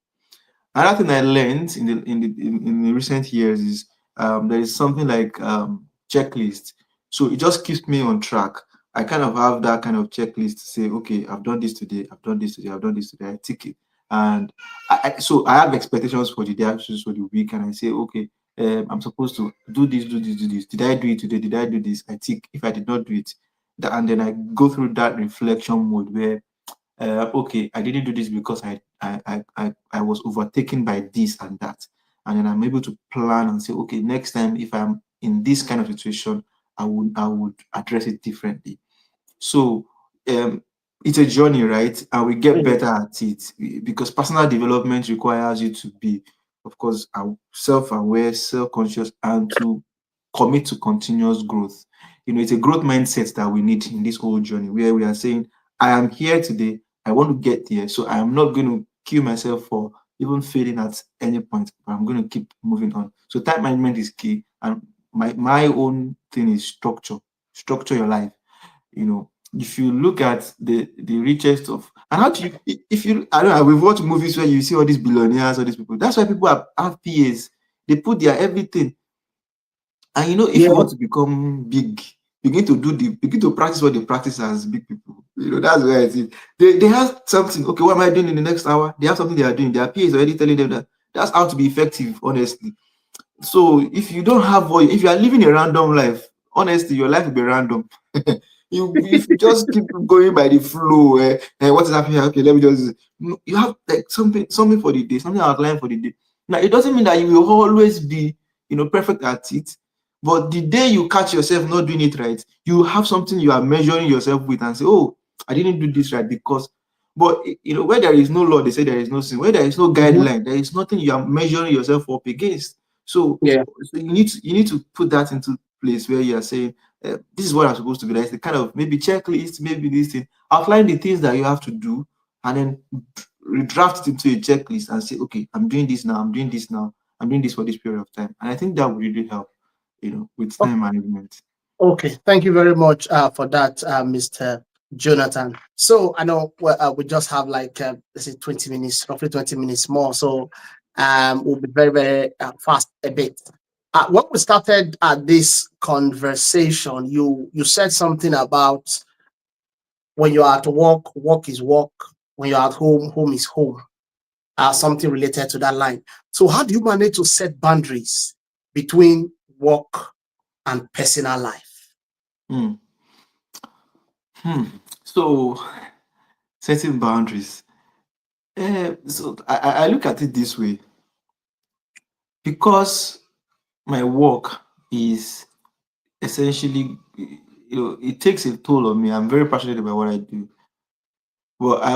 Another thing I learned in the recent years is there is something like checklist. So it just keeps me on track. I kind of have that kind of checklist to say, okay, I've done this today, I've done this today, I've done this today. I tick it, and so I have expectations for the day, actions for the week, and I say, okay, I'm supposed to do this, do this, do this. Did I do it today? Did I do this? I tick. If I did not do it, and then I go through that reflection mode where okay, I didn't do this because I was overtaken by this and that. And then I'm able to plan and say, okay, next time if I'm in this kind of situation, I would address it differently. So um, it's a journey, right? And we get Yeah. better at it because personal development requires you to be, of course, self-aware, self-conscious, and to commit to continuous growth. It's a growth mindset that we need in this whole journey where we are saying, I am here today, I want to get there. So I am not going to kill myself for even failing at any point, but I'm going to keep moving on. So time management is key. And my own thing is structure. Structure your life. If you look at the richest of, and how do you, if you, I don't know, we've watched movies where you see all these billionaires, all these people. That's why people have PAs. They put their everything. And if you Yeah. want to become big, begin to practice what they practice as big people. That's where it is. They have something. Okay, what am I doing in the next hour? They have something they are doing. Their PA is already telling them that that's how to be effective, honestly. So if you don't have if you are living a random life, honestly, your life will be random. If you just keep going by the flow, what is happening? Okay, let me just. No, you have like something for the day, something outlined for the day. Now it doesn't mean that you will always be, perfect at it. But the day you catch yourself not doing it right, you have something you are measuring yourself with and say, "Oh, I didn't do this right because." But where there is no law, they say there is no sin. Where there is no Mhm. guideline, there is nothing you are measuring yourself up against. So, Yeah. so you need to put that into place where you are saying, this is what I'm supposed to be. Like the kind of maybe checklist, maybe this thing. Outline the things that you have to do, and then redraft it into a checklist and say, okay, I'm doing this now. I'm doing this now. I'm doing this for this period of time. And I think that would really help, with time management. Okay, thank you very much for that, Mr. Jonathan. So I know we just have like let's say 20 minutes, roughly 20 minutes more. So Will be very, very fast a bit. When we started this conversation, you said something about when you're at work, work is work. When you're at home, home is home. Something related to that line. So, how do you manage to set boundaries between work and personal life? Hmm. Hmm. So setting boundaries. So I look at it this way because my work is essentially, it takes a toll on me. I'm very passionate about what I do, but I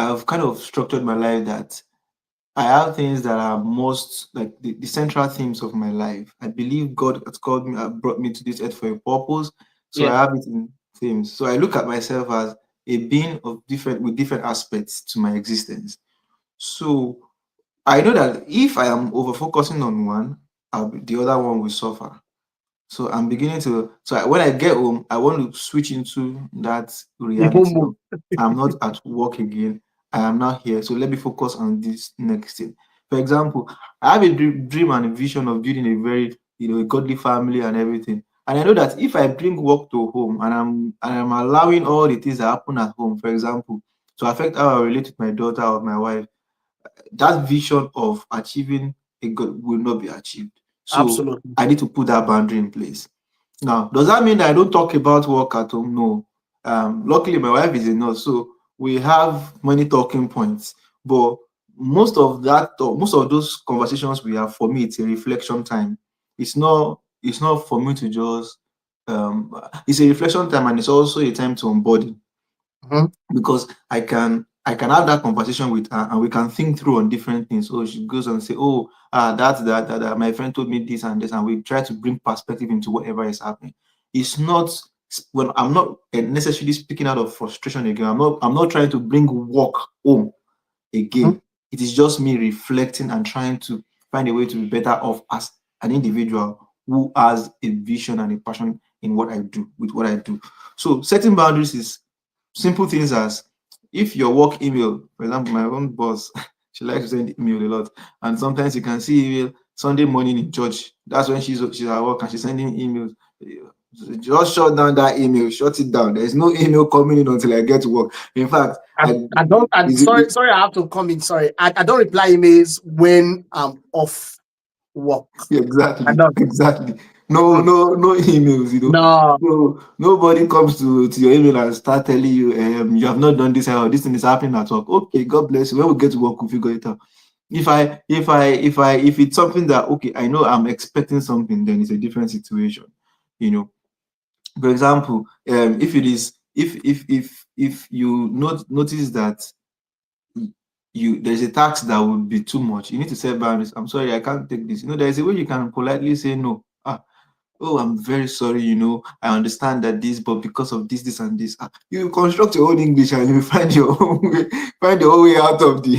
have kind of structured my life that I have things that are most like the central themes of my life. I believe God has called me, brought me to this earth for a purpose. So Yeah. I have it in themes. So I look at myself as a being of different with different aspects to my existence. So I know that if I am over focusing on one, the other one will suffer. So I'm beginning to, when I get home, I want to switch into that The home reality move. of I'm not at work again. I am now here. So let me focus on this next thing. For example, I have a dream and a vision of building a very, a godly family and everything. And I know that if I bring work to home and I'm allowing all the things that happen at home, for example, to affect how I relate with my daughter or my wife, that vision of achieving a goal will not be achieved. So Absolutely. I need to put that boundary in place. Now, does that mean that I don't talk about work at home? No. Luckily, my wife is a nurse, so we have many talking points. But most of those conversations we have, for me, it's a reflection time. It's not for me to just. It's a reflection time, and it's also a time to embody Mhm. because I can have that conversation with her and we can think through on different things. So she goes and say, "Oh, that's that my friend told me this and this," and we try to bring perspective into whatever is happening. It's not when I'm not necessarily speaking out of frustration again. I'm not trying to bring work home Mhm. again. It is just me reflecting and trying to find a way to be better off as an individual who has a vision and a passion in what I do with what I do. So setting boundaries is simple things as if your work email, for example, my own boss, she likes to send email a lot, and sometimes you can see email Sunday morning in church. That's when she's at work and she's sending emails. Just shut down that email, shut it down. There's no email coming in until I get to work. In fact, I don't. is Sorry, it sorry. I have to come in. Sorry, I don't reply emails when I'm off work. I exactly, don't. exactly. No, Mm. no, no emails, No. So nobody comes to your email and start telling you, you have not done this or this thing is happening at work. Okay, God bless you. When we get to work, we'll figure it out. If it's something that okay, I know I'm expecting something, then it's a different situation. You know, for example, if it is if you notice that there's a tax that would be too much, you need to set boundaries. I'm sorry, I can't take this. There's a way you can politely say no. Oh, I'm very sorry, I understand that this, but because of this and this, you construct your own English and you find your own way, find your own way out of the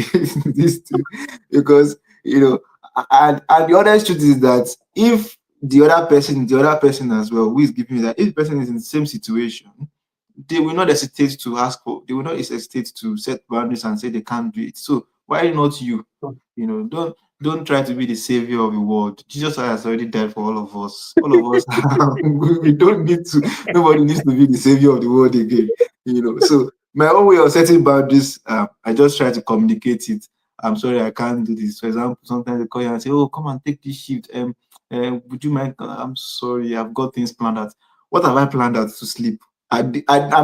this thing. Because and the other truth is that if the other person as well who is giving you that, if the person is in the same situation, they will not hesitate to ask for, they will not hesitate to set boundaries and say they can't do it. So why not you? Don't try to be the savior of the world. Jesus has already died for all of us. All of us, we don't need to. Nobody needs to be the savior of the world again. So my own way of setting boundaries, I just try to communicate it. I'm sorry, I can't do this. For example, sometimes they call you and say, "Oh, come and take this shift. Would you mind? I'm sorry, I've got things planned out. What have I planned out to sleep? I'm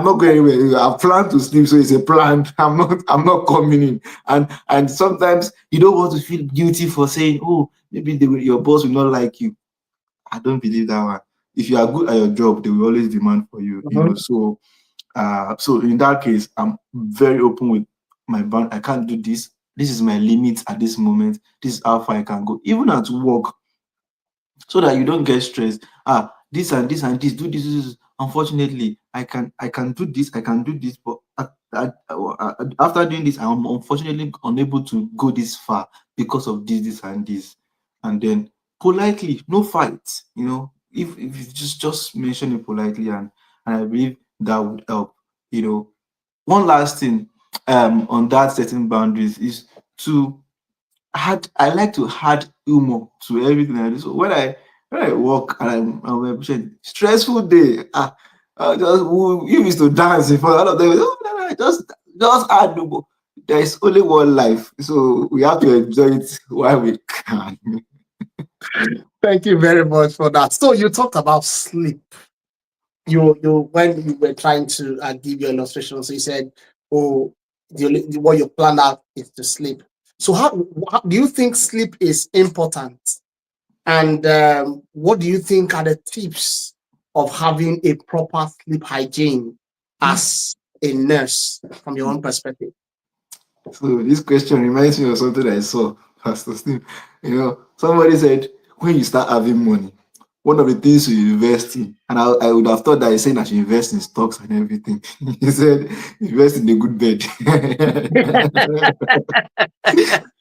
not going anywhere. I plan to sleep, so it's a plan. I'm not coming in. And sometimes you don't want to feel guilty for saying, oh, maybe your boss will not like you. I don't believe that one. If you are good at your job, they will always demand for you. Mhm. So in that case, I'm very open with my band. I can't do this. This is my limit at this moment. This is how far I can go. Even at work, so that you don't get stressed. This and this and this, do this. Unfortunately, I can do this, I can do this, but after doing this, I'm unfortunately unable to go this far because of this and this. And then politely, no fight. If you just mention it politely, and I believe that would help. One last thing on that setting boundaries is to I like to add humor to everything I do. So when I work and I'm a patient, stressful day, I just we used to dance in front of all of them. Oh, no, no, just add humor. There is only one life, so we have to enjoy it while we can. Thank you very much for that. So you talked about sleep. You when you were trying to give your illustration, so you said, "Oh, what you plan out is to sleep." So how do you think sleep is important? And what do you think are the tips of having a proper sleep hygiene as a nurse from your own perspective? So this question reminds me of something I saw, Pastor Steve. Somebody said when you start having money, one of the things you invest in, and I would have thought that he's saying I should invest in stocks and everything. He said invest in a good bed.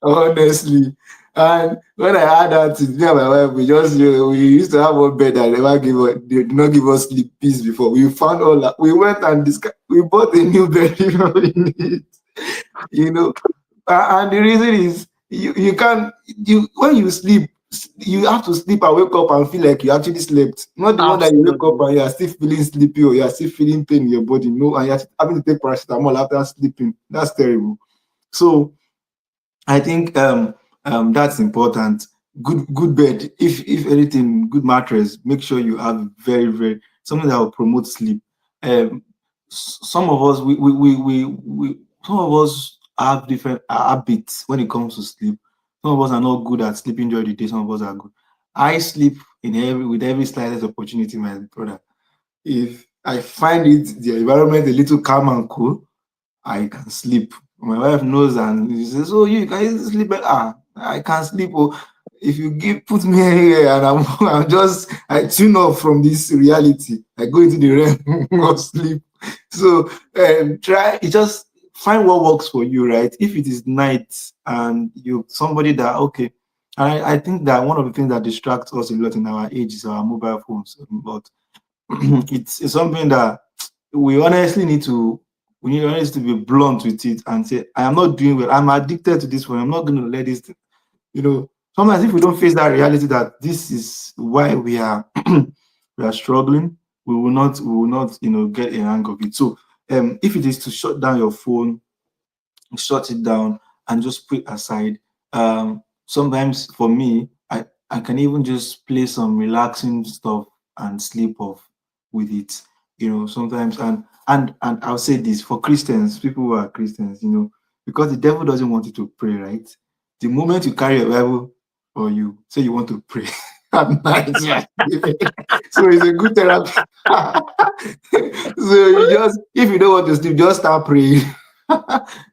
Honestly. And when I had that, me and my wife, we used to have one bed that never gave us, they did not give us sleep peace before. We found all that. We went and we bought a new bed. You know, and the reason is you can't you when you sleep, you have to sleep and wake up and feel like you actually slept. Not the one that you wake up Absolutely. and you are still feeling sleepy or you are still feeling pain in your body. No, and you're having to take paracetamol after sleeping. That's terrible. So I think that's important. Good bed. If anything, good mattress. Make sure you have very something that will promote sleep. Some of us some of us have different habits when it comes to sleep. Some of us are not good at sleeping during the day. Some of us are good. I sleep in every with every slightest opportunity, my brother. If I find the environment a little calm and cool, I can sleep. My wife knows and she says, "Oh, you can easily sleep." I can't sleep. Oh, if you put me anywhere and I tune off from this reality. I go into the realm of sleep. So try just find what works for you, right? If it is night and you somebody that okay. And I think that one of the things that distracts us a lot in our age is our mobile phones. But it's something that we honestly need to we need honestly to be blunt with it and say, I am not doing well. I'm addicted to this one. I'm not going to let this. Sometimes if we don't face that reality that this is why we are struggling, we will not get a hang of it. So if it is to shut down your phone, shut it down and just put aside. Sometimes for me, I can even just play some relaxing stuff and sleep off with it. Sometimes and I'll say this for Christians, people who are Christians, because the devil doesn't want you to pray, right? The moment you carry a Bible or you say you want to pray at night, right? So it's a good therapy. So you just if you don't want to sleep, just start praying.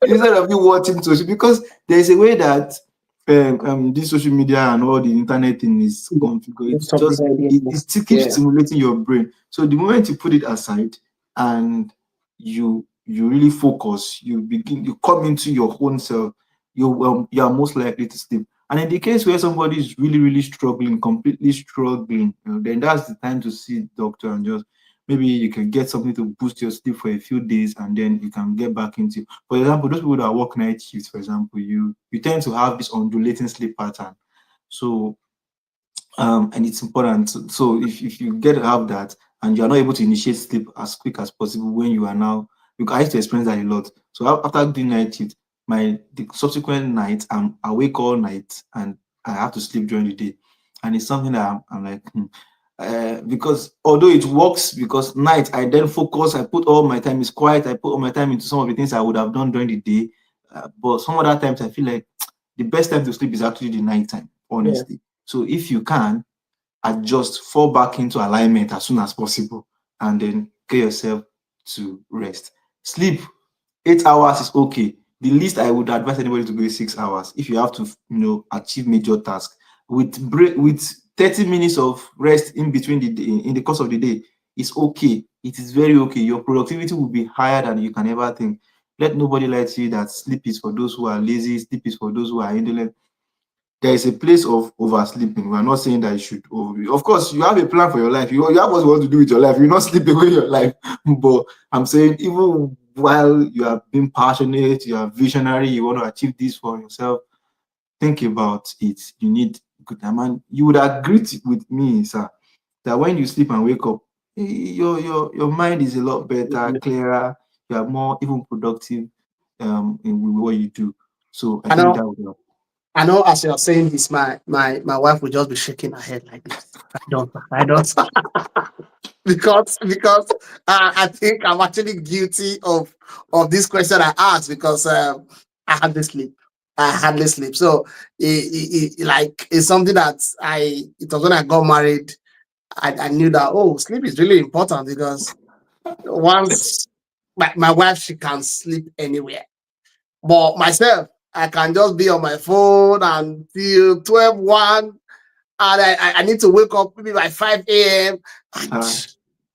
Instead of you watching social, because there's a way that this social media and all the internet thing is configured. Most of the It audience. still keeps Yeah. stimulating your brain. So the moment you put it aside and you really focus, you come into your own self, you are most likely to sleep. And in the case where somebody is really struggling, completely struggling, then that's the time to see doctor and just maybe you can get something to boost your sleep for a few days and then you can get back into. For example, those people that work night shifts, for example, you tend to have this undulating sleep pattern. So and it's important. So if you get to have that and you are not able to initiate sleep as quick as possible when you are now, because I used to experience that a lot. So after doing night shift, the subsequent night I'm awake all night and I have to sleep during the day, and it's something that I'm like. Because although it works, because night I then focus, I put all my time, is quiet, I put all my time into some of the things I would have done during the day. But some other times I feel like the best time to sleep is actually the night time, Yeah. honestly. So if you can adjust, fall back into alignment as soon as possible, and then get yourself to rest. Sleep 8 hours is okay. The least I would advise anybody to go is 6 hours if you have to, achieve major tasks. With 30 minutes of rest in between in the course of the day, it's okay. It is very okay. Your productivity will be higher than you can ever think. Let nobody lie to you that sleep is for those who are lazy, sleep is for those who are indolent. There is a place of oversleeping. We are not saying that you should of course you have a plan for your life. You have what you want to do with your life. You not sleep away your life. But I'm saying even while you are being passionate, you are visionary, you want to achieve this for yourself, think about it, you need good time. And you would agree with me, sir, that when you sleep and wake up, your mind is a lot better, clearer. You are more even productive in what you do. So I I think know, that would help. I know. As you're saying this, my wife will just be shaking her head like this. I don't, because I think I'm actually guilty of this question I asked because I hardly sleep. I hardly sleep. So like it's something that it was when I got married. I knew that sleep is really important because once my wife, she can sleep anywhere. But myself, I can just be on my phone until 12, 1, and I need to wake up maybe by 5 a.m. And Uh,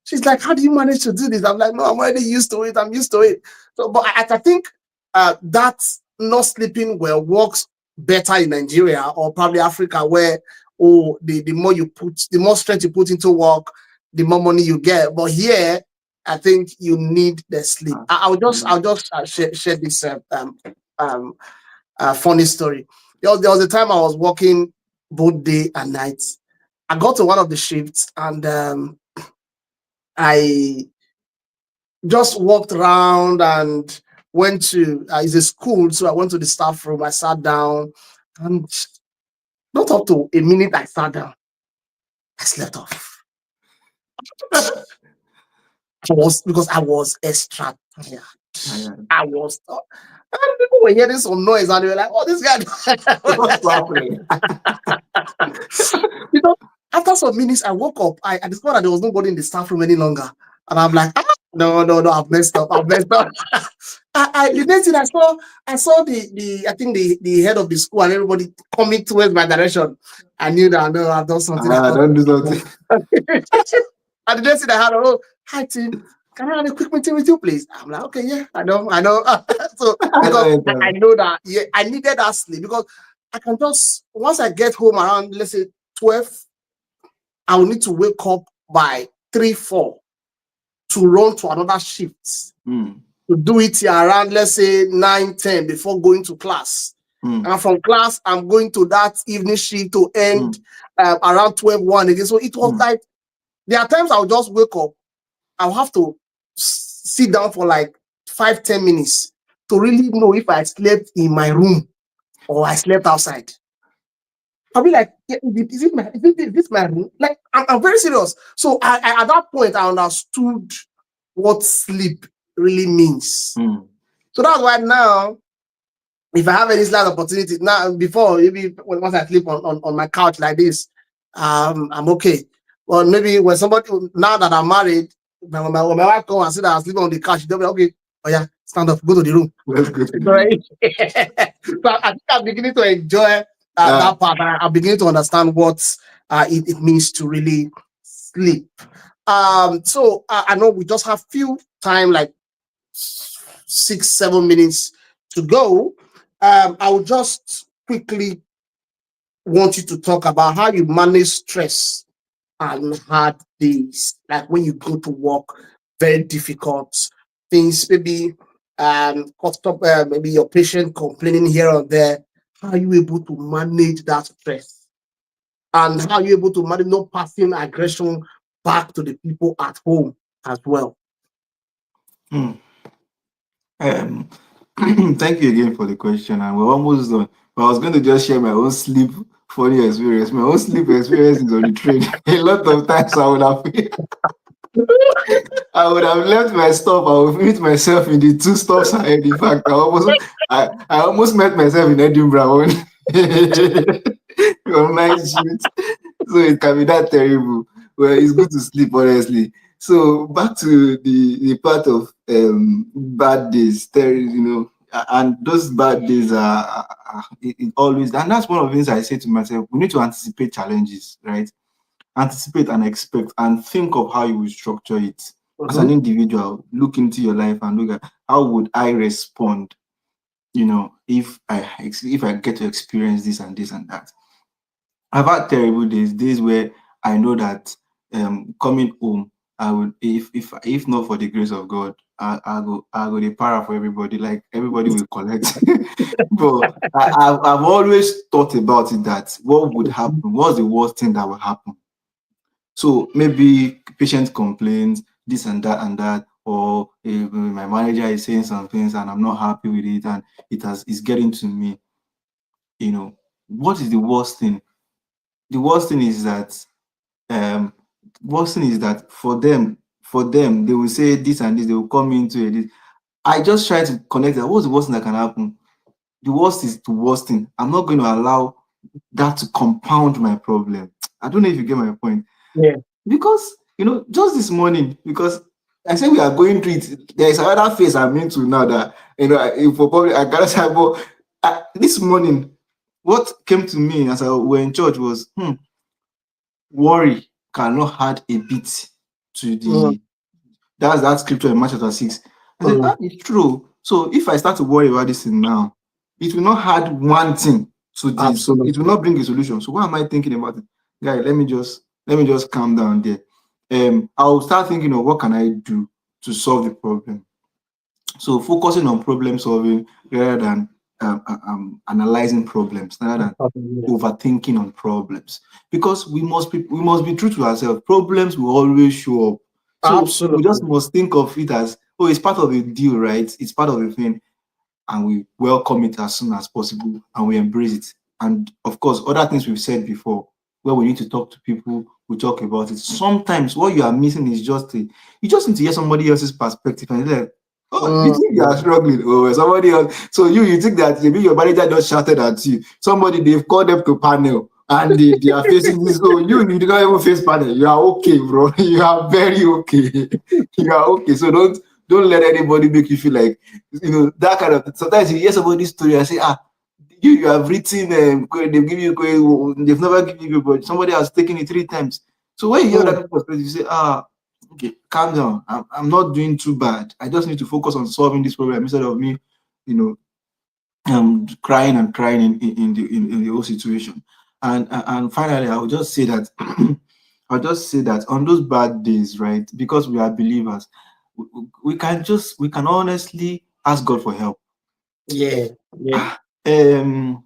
she's like, "How do you manage to do this?" I'm like, "No, I'm already used to it. I'm used to it." So, but I think that not sleeping well works better in Nigeria or probably Africa, where the more you put, the more strength you put into work, the more money you get. But here, I think you need the sleep. uh, I'll just share this um, funny story. There was a time I was working both day and night. I got to one of the shifts and I just walked around and went to it's a school, so I went to the staff room. I sat down, and not up to a minute I sat down, I slept off. I was because I was extra tired. tired. I was and people were hearing some noise and they were like, "Oh, this guy." What's happening? You know, after some minutes, I woke up. I discovered that there was nobody in the staff room any longer. And I'm like, no, no, no, I've messed up. I've messed up. The next thing I saw I think the head of the school and everybody coming towards my direction. I knew that no, I've done something. I thought, Don't do something. and the next thing I had, hi Tim, can I have a quick meeting with you, please? I'm like, okay, yeah, I know. So I because don't I enter. know that, yeah, I needed that sleep because I can just once I get home around, let's say 12, I will need to wake up by 3, 4 to run to another shift, Mm, to do it here around, let's say 9, 10 before going to class. mm, And from class, I'm going to that evening shift to end mm, around 12, 1 again. So it was mm. like, there are times I'll just wake up, I'll have to sit down for like 5, 10 minutes to really know if I slept in my room or I slept outside. I'll be like, yeah, is this my room? Like, I'm very serious. So at that point, I understood what sleep really means. Mm. So that's why now, if I have any slight opportunity, now before maybe once I sleep on my couch like this, I'm okay. Well, maybe when somebody now that I'm married, when my wife come and see that I'm sleeping on the couch, they'll be like, okay, oh yeah, stand up, go to the room. Let's go to It's the all room. right. So I think I'm beginning to enjoy Uh, that part. I'm beginning to understand what it means to really sleep. So I know we just have few time, like 6, 7 minutes to go. I will just quickly want you to talk about how you manage stress and hard days, like when you go to work, very difficult things, maybe maybe your patient complaining here or there. How are you able to manage that stress? And how are you able to manage not passing aggression back to the people at home as well? mm. Um, Thank you again for the question, and we're almost done. But I was going to just share my own sleep funny experience. My own sleep experience is on the train. A lot of times I would have left my stop. I would meet myself in the two stops ahead. In fact, I almost met myself in Edinburgh on, on night shift. So it can be that terrible. Well, it's good to sleep, honestly. So back to the part of bad days, and those bad days it always, and that's one of the things I say to myself. We need to anticipate challenges, right? Anticipate and expect and think of how you will structure it as an Mhm. individual. Look into your life and look at how would I respond, if I get to experience this and this and that. I've had terrible days where I know that coming home, I would, if not for the grace of God, I go the para for everybody. Like everybody will collect. But I've always thought about it, that what would happen? What's the worst thing that will happen? So maybe patient complains, this and that, or my manager is saying some things and I'm not happy with it, and it's getting to me. You know, what is the worst thing? The worst thing is that um worst thing is that for them they will say this and this, they will come into it. I just try to connect that. What's the worst thing that can happen? The worst is the worst thing. I'm not going to allow that to compound my problem. I don't know if you get my point. Yeah. Because just this morning, because I said we are going through it, there is another phase I'm into now, that for probably I gotta say, but this morning, what came to me as I were in church was, worry cannot add a bit to Mm, the that's that scripture in Matthew chapter 6. I said, mm, it's true. So if I start to worry about this thing now, it will not add one thing to this. So it will absolutely. not bring a solution. So why am I thinking about it? Guy, let me just calm down there. I'll start thinking of what can I do to solve the problem. So focusing on problem solving rather than analyzing problems, rather than Yeah. overthinking on problems, because we must be true to ourselves. Problems will always show up. So we just Absolutely. must think of it as, oh, it's part of a deal, right? It's part of a thing, and we welcome it as soon as possible and we embrace it. And of course, other things we've said before, where we need to talk to people, we talk about it. Sometimes what you are missing is you just need to hear somebody else's perspective, and you're like, oh, you think you are Mm, struggling? Oh, somebody else. So you think that maybe your manager just shouted at you. Somebody, they've called them to panel and they are facing this. Oh, you do not even face panel. You are okay, bro. You are very okay. You are okay. So don't let anybody make you feel like, that kind of. Sometimes you hear somebody's story and say, you have written, they've given you, they've never given you, but somebody has taken it 3 times. So when you hear mm, that perspective, you say, okay, calm down. I'm not doing too bad. I just need to focus on solving this problem instead of me, you know, crying and crying in the whole situation. And finally, I would just say that on those bad days, right? Because we are believers, we can honestly ask God for help. yeah. Yeah. Um,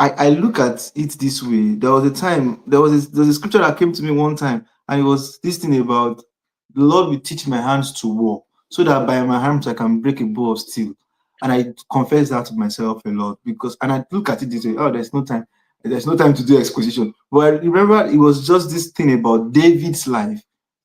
I look at it this way. There was a time, there was a scripture that came to me one time, and it was this thing about the Lord will teach my hands to war, so that by my hands I can break a bow of steel. And I confess that to myself a lot, and I look at it this way. Oh, there's no time to do exposition. But I remember it was just this thing about David's life.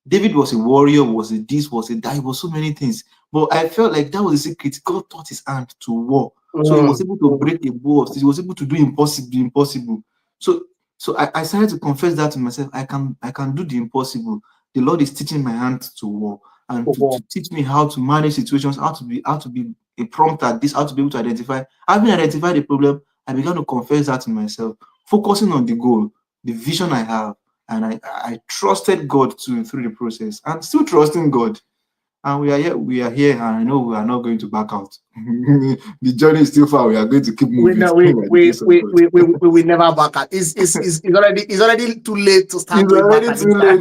David was a warrior, was a this, was a that, he was so many things. But I felt like that was the secret. God taught his hand to war, so he was Mm, able to mm, break a bow. He was able to do impossible. So I started to confess that to myself. I can do the impossible. The Lord is teaching my hand to war, and to mm, teach me how to manage situations, how to be a prompt at this, how to be able to identify. Having identified the problem, I began to confess that to myself, focusing on the goal, the vision I have, and I trusted God through the process, and still trusting God. And we are here, and I know we are not going to back out. The journey is still far. We are going to keep we moving no by we the we grace of we God. we we, we will never back out. It's already too late to start It's going back already at too this time.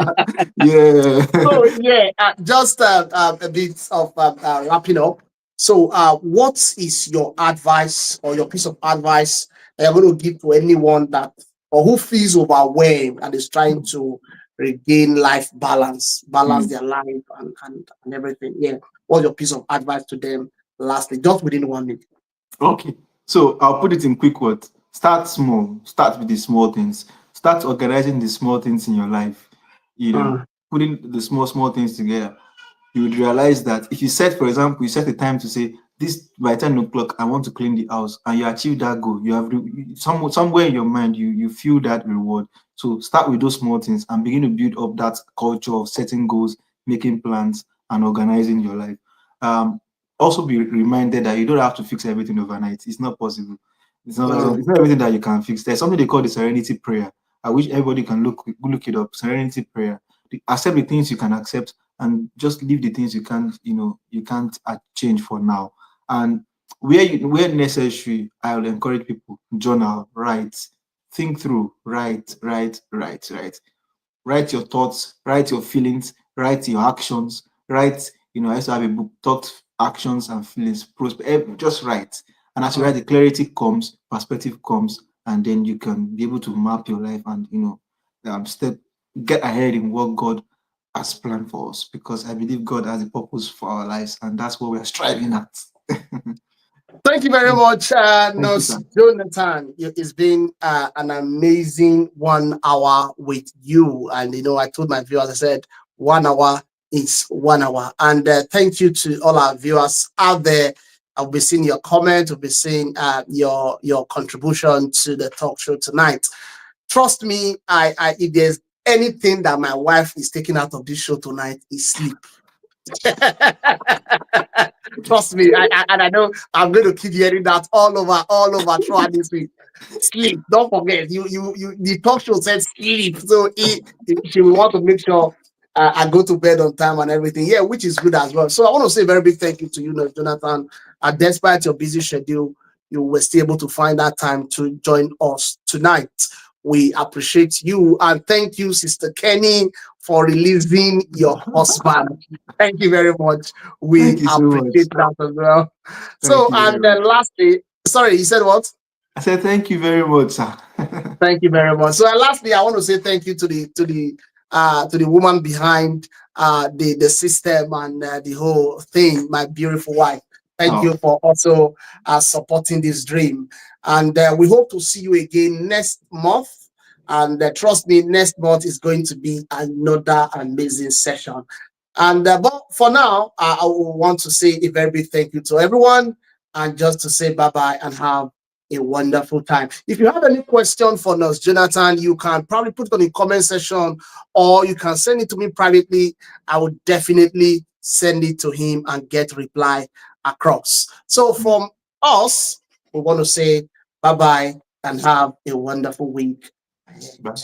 late. Yeah. So yeah, just a bit of wrapping up. So, what is your advice or your piece of advice that you're going to give to anyone that or who feels overwhelmed and is trying to regain life balance Mm. their life and everything? Yeah, what's your piece of advice to them? Lastly, just within 1 minute. Okay. So I'll put it in quick words. Start small. Start with the small things. Start organizing the small things in your life. Mm, Putting the small things together. You would realize that if you set, for example, you set a time to say this by 10 o'clock, I want to clean the house, and you achieve that goal, you have somewhere in your mind, you feel that reward. So start with those small things and begin to build up that culture of setting goals, making plans, and organizing your life. Um, Also be reminded that you don't have to fix everything overnight. It's not possible. mm, It's not everything that you can fix. There's something they call the serenity prayer. I wish everybody can look it up. Serenity prayer. Accept the things you can accept, and just leave the things you can't change for now. And where necessary, I will encourage people journal, write, think through, write. Write your thoughts, write your feelings, write your actions, write, I used to have a book, thoughts, actions, and feelings. Just write. And as you write, the clarity comes, perspective comes, and then you can be able to map your life and, step, get ahead in what God has planned for us. Because I believe God has a purpose for our lives, and that's what we are striving at. Thank you very much, Thank you, Nurse sir. Jonathan. It's been an amazing 1 hour with you. And, I told my viewers, I said, 1 hour is 1 hour. And thank you to all our viewers out there. I'll be seeing your comments. I'll be seeing your contribution to the talk show tonight. Trust me, if there's anything that my wife is taking out of this show tonight, is sleep. Trust me, and I know I'm going to keep hearing that all over throughout this week. Sleep. Don't forget, you. The talk show said sleep, so she will want to make sure I go to bed on time and everything. Yeah, which is good as well. So I want to say a very big thank you to you, Jonathan. Despite your busy schedule, you were still able to find that time to join us tonight. We appreciate you, and thank you, Sister Kenny, for releasing your husband. Thank you very much. We Thank you so much. appreciate that as well. Thank So, you and very then much. lastly, sorry, you said what? I said thank you very much, sir. Thank you very much. So, lastly, I want to say thank you to the woman behind the system and the whole thing, my beautiful wife. Thank Oh, you for also supporting this dream, and we hope to see you again next month. And trust me, next month is going to be another amazing session. And but for now, I will want to say a very big thank you to everyone, and just to say bye bye and have a wonderful time. If you have any question for Nurse Jonathan, you can probably put it on the comment section, or you can send it to me privately. I will definitely send it to him and get reply across. So from us, we want to say bye bye and have a wonderful week. bye.